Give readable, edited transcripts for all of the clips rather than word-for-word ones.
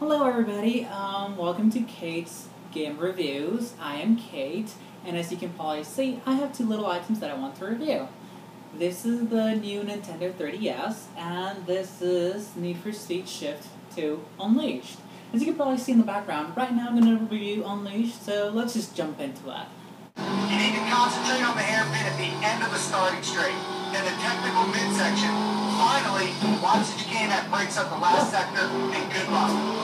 Hello everybody, welcome to Kate's Game Reviews. I am Kate, and as you can probably see, I have two little items that I want to review. This is the new Nintendo 3DS, and this is Need for Speed Shift 2 Unleashed. As you can probably see in the background, right now I'm going to review Unleashed, so let's just jump into that. You need to concentrate on the hairpin at the end of the starting straight, and the technical midsection. Finally, watch the chicane that breaks up the last sector, and good luck.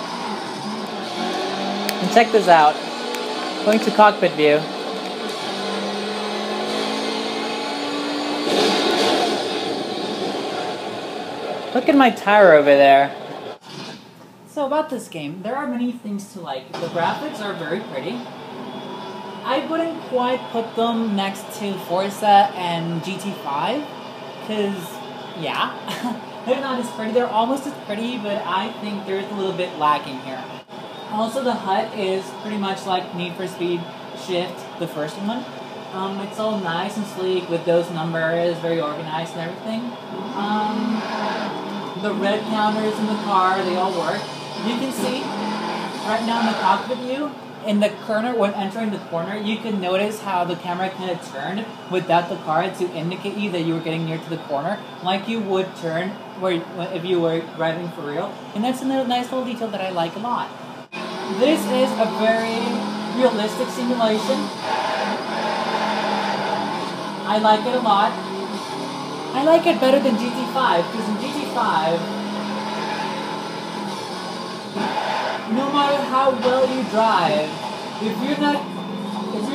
And check this out. Going to cockpit view. Look at my tire over there. So about this game, there are many things to like. The graphics are very pretty. I wouldn't quite put them next to Forza and GT5, because, yeah, they're not as pretty. They're almost as pretty, but I think there's a little bit lacking here. Also, the HUD is pretty much like Need for Speed Shift, the first one. It's all nice and sleek with those numbers, very organized and everything. The red counters in the car, they all work. You can see, right now in the cockpit view, in the corner, when entering the corner, you can notice how the camera kind of turned without the car to indicate you that you were getting near to the corner, like you would turn if you were driving for real. And that's a nice little detail that I like a lot. This is a very realistic simulation. I like it a lot. I like it better than GT5, because in GT5, no matter how well you drive, if you're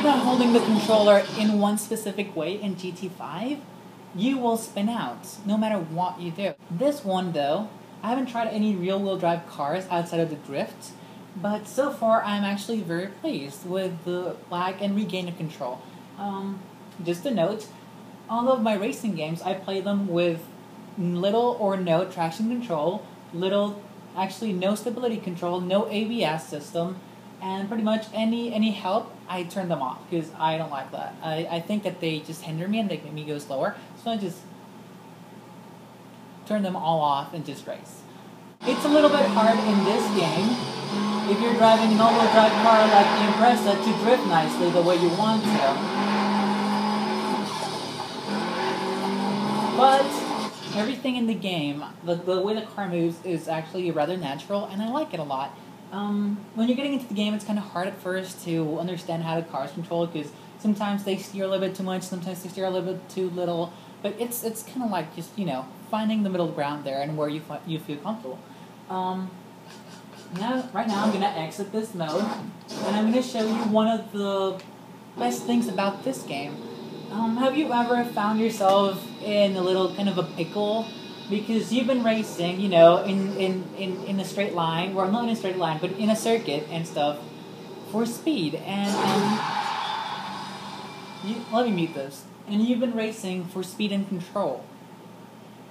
not holding the controller in one specific way in GT5, you will spin out, no matter what you do. This one, though, I haven't tried any real-wheel drive cars outside of the drift, but so far I'm actually very pleased with the lag and regain of control. Just a note, all of my racing games, I play them with little or no traction control, actually no stability control, no ABS system, and pretty much any help, I turn them off, because I don't like that. I think that they just hinder me and they make me go slower, so I just turn them all off and just race. It's a little bit hard in this game, if you're driving an all-wheel drive car like the Impreza, to drift nicely the way you want to. But everything in the game, the way the car moves is actually rather natural, and I like it a lot. When you're getting into the game, it's kind of hard at first to understand how the car's controlled, because sometimes they steer a little bit too much, sometimes they steer a little bit too little, but it's kind of like just, finding the middle ground there and where you feel comfortable. Right now I'm going to exit this mode, and I'm going to show you one of the best things about this game. Have you ever found yourself in a little kind of a pickle? Because you've been racing, in a straight line, well, not in a straight line, but in a circuit and stuff, for speed, and let me mute this. And you've been racing for speed and control.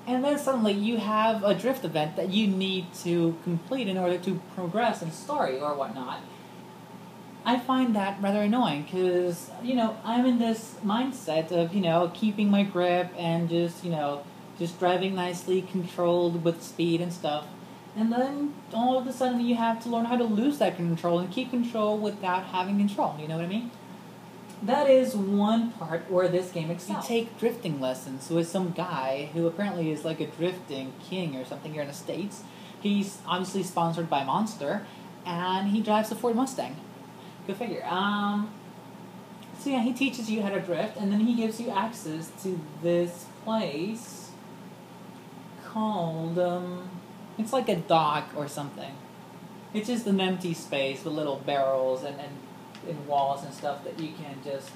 And then suddenly you have a drift event that you need to complete in order to progress in story or whatnot. I find that rather annoying, because, I'm in this mindset of, keeping my grip and just driving nicely, controlled with speed and stuff. And then, all of a sudden, you have to learn how to lose that control and keep control without having control, you know what I mean? That is one part where this game excels. You take drifting lessons with some guy who apparently is like a drifting king or something here in the States. He's obviously sponsored by Monster, and he drives a Ford Mustang. Go figure. So yeah, he teaches you how to drift, and then he gives you access to this place called, it's like a dock or something. It's just an empty space with little barrels and walls and stuff that you can just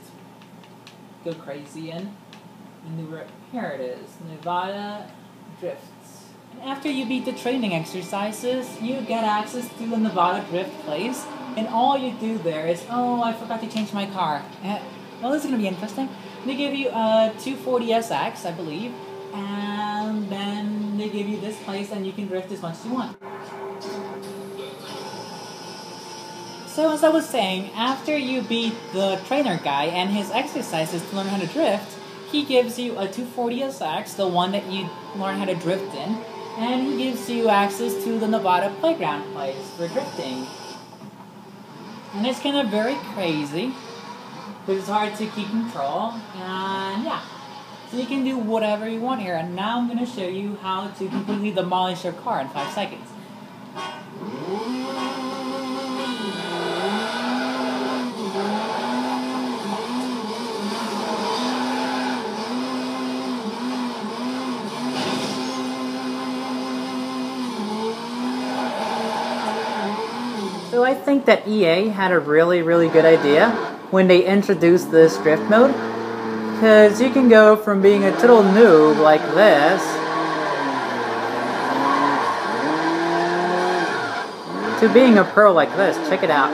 go crazy in. And here it is, Nevada Drifts. And after you beat the training exercises, you get access to the Nevada Drift place. And all you do there is, oh, I forgot to change my car. Well, this is going to be interesting. They give you a 240SX, I believe, and then they give you this place, and you can drift as much as you want. So as I was saying, after you beat the trainer guy and his exercises to learn how to drift, he gives you a 240SX, the one that you learn how to drift in, And he gives you access to the Nevada playground place for drifting. And it's kind of very crazy, because it's hard to keep control, and yeah. So you can do whatever you want here, and now I'm going to show you how to completely demolish your car in 5 seconds. So I think that EA had a really good idea when they introduced this drift mode, because you can go from being a total noob like this to being a pro like this. Check it out.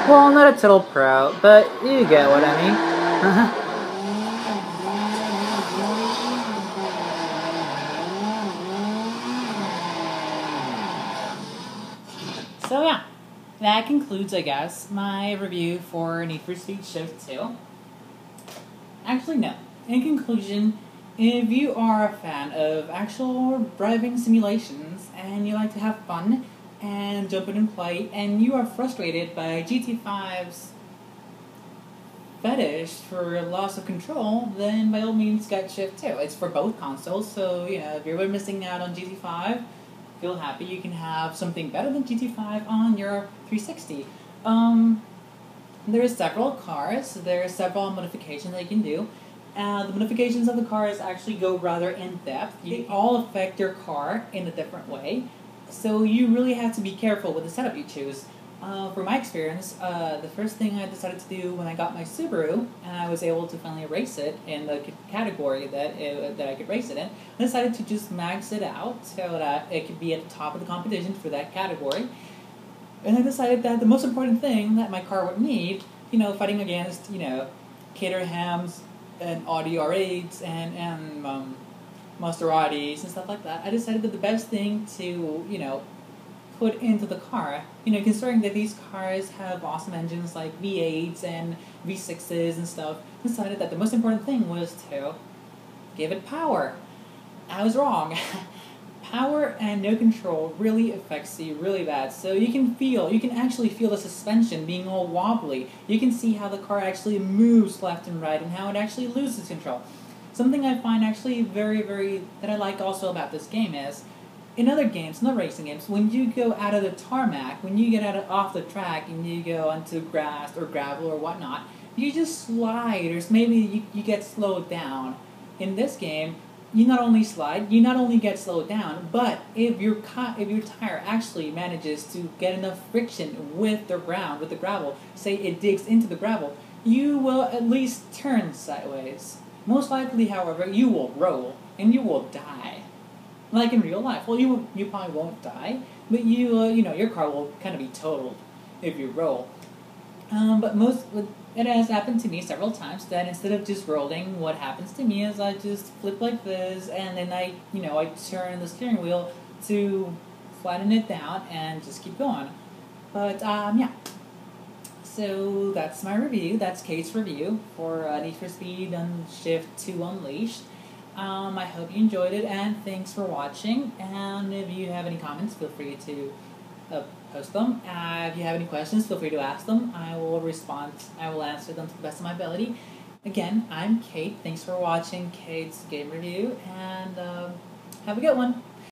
Well, not a total pro, but you get what I mean. So yeah, that concludes, I guess, my review for Need for Speed Shift 2. Actually, no. In conclusion, if you are a fan of actual driving simulations and you like to have fun and jump in and play, and you are frustrated by GT5's fetish for loss of control, then by all means get Shift 2. It's for both consoles, so you know, if you're missing out on GT5, feel happy you can have something better than GT5 on your 360. There are several cars, there are several modifications that you can do. The modifications of the cars actually go rather in depth. They all affect your car in a different way. So you really have to be careful with the setup you choose. For my experience, the first thing I decided to do when I got my Subaru, and I was able to finally race it in the category that I could race it in, I decided to just max it out so that it could be at the top of the competition for that category. And I decided that the most important thing that my car would need, you know, fighting against, you know, Caterhams and Audi R8s and Maseratis and stuff like that, I decided that the best thing to, you know, put into the car, you know, considering that these cars have awesome engines like V8s and V6s and stuff, decided that the most important thing was to give it power. I was wrong. Power and no control really affects you really bad. So you can actually feel the suspension being all wobbly. You can see how the car actually moves left and right and how it actually loses control. Something I find actually that I like also about this game is, in other games, in the racing games, when you go out of the tarmac, when you get off the track and you go onto grass or gravel or whatnot, you just slide, or maybe you get slowed down. In this game, you not only slide, you not only get slowed down, but if your tire actually manages to get enough friction with the ground, with the gravel, say it digs into the gravel, you will at least turn sideways. Most likely, however, you will roll and you will die. Like in real life. Well, you probably won't die, but you know, your car will kind of be totaled if you roll. But it has happened to me several times that instead of just rolling, what happens to me is I just flip like this, and then I turn the steering wheel to flatten it down and just keep going. But yeah. So that's my review. That's Kate's review for Need for Speed Shift 2 Unleashed. I hope you enjoyed it, and thanks for watching. And if you have any comments, feel free to post them. If you have any questions, feel free to ask them. I will answer them to the best of my ability. Again, I'm Kate. Thanks for watching Kate's game review, and have a good one.